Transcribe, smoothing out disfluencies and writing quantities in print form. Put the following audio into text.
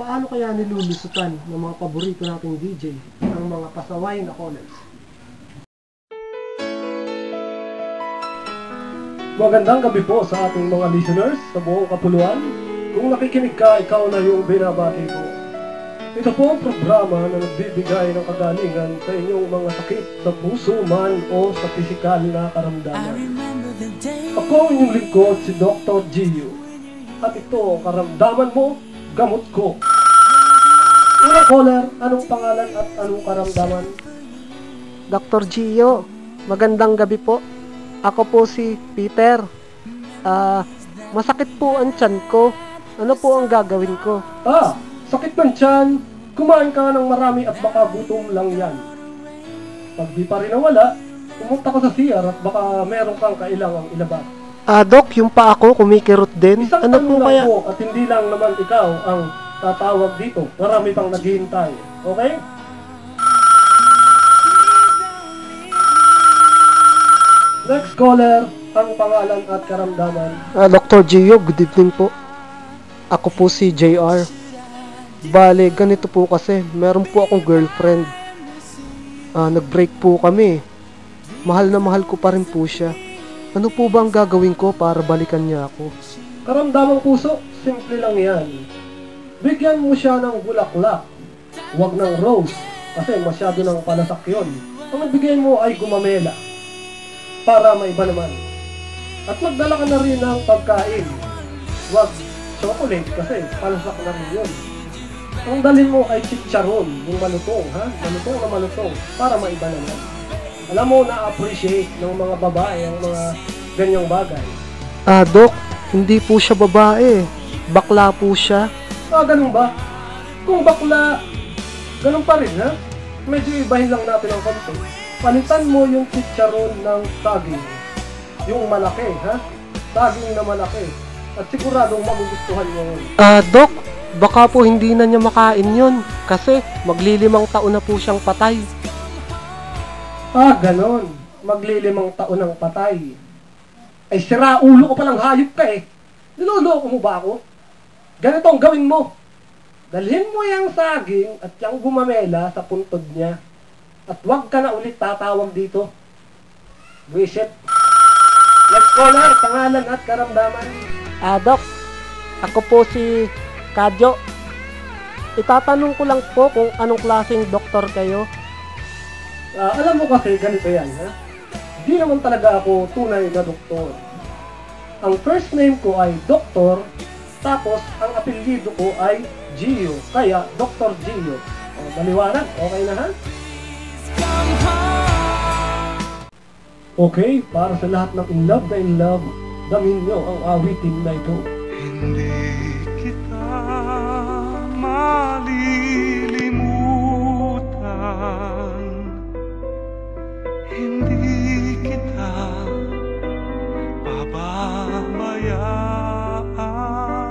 Paano kaya nilulusutan ng mga paborito nating DJ ang mga pasaway na callers? Magandang gabi po sa ating mga listeners sa buong kapuluan. Kung nakikinig ka, ikaw na yung binabati ko. Ito po ang programa na nagbibigay ng kagalingan sa inyong mga sakit sa puso man o sa pisikal na karamdaman. Ako ang inyong lingkod, si Dr. Gio. At ito ang karamdaman mo, gamot ko. Una caller, anong pangalan at anong karamdaman? Dr. Gio, magandang gabi po. Ako po si Peter. Masakit po ang tiyan ko. Ano po ang gagawin ko? Sakit ng tiyan. Kumain ka ng marami at baka gutom lang yan. Pag di pa rin nawala, pumunta ka sa CR at baka meron kang kailangang ilabas. Doc, yung pa ako kumikirot din. Isang Ano tanong po lang kaya? po at hindi lang naman ikaw ang tatawag dito. Marami pang naghihintay. Okay? Next caller, ang pangalan at karamdaman. Dr. Gio, good evening po. Ako po si JR. Bale, ganito po kasi, meron po akong girlfriend. Nag-break po kami. Mahal na mahal ko pa rin po siya. Ano po ba ang gagawin ko para balikan niya ako? Karamdamang puso, simple lang yan. Bigyan mo siya ng bulaklak. Huwag ng rose, kasi masyado ng palasak yun. Ang nagbigay mo ay gumamela, para may iba naman. At magdala ka na rin ng pagkain. Huwag chocolate, kasi palasak na rin yun. Ang dalhin mo ay chicharon, yung malutong, ha? Malutong na malutong, para may iba naman. Alam mo, na-appreciate ng mga babae ang mga ganyang bagay. Doc, hindi po siya babae. Bakla po siya. Ganun ba? Kung bakla, ganun pa rin, ha? Medyo ibahin lang natin ang konti. Palitan mo yung chicharon ng saging. Yung malaki, ha? Saging na malaki. At siguradong magugustuhan mo yun. Doc, baka po hindi na niya makain yun. Kasi maglilimang taon na po siyang patay. Ganon. Maglilimang taon ng patay. Ay, sira ulo ko palang hayop ka eh. Niloloko mo ba ako? Ganito ang gawin mo. Dalhin mo yung saging at yung gumamela sa puntod niya. At huwag ka na ulit tatawag dito. Wisit. Next caller, pangalan at karamdaman. Doc, ako po si Kadyo. Itatanong ko lang po kung anong klaseng doktor kayo. Alam mo kasi ganito yan, ha? Di naman talaga ako tunay na doktor. Ang first name ko ay Doktor, tapos ang apelyido ko ay Gio, kaya Dr. Gio. Maliwanag, okay na ha? Okay, para sa lahat ng in love, damin nyo ang awitin na ito. Hindi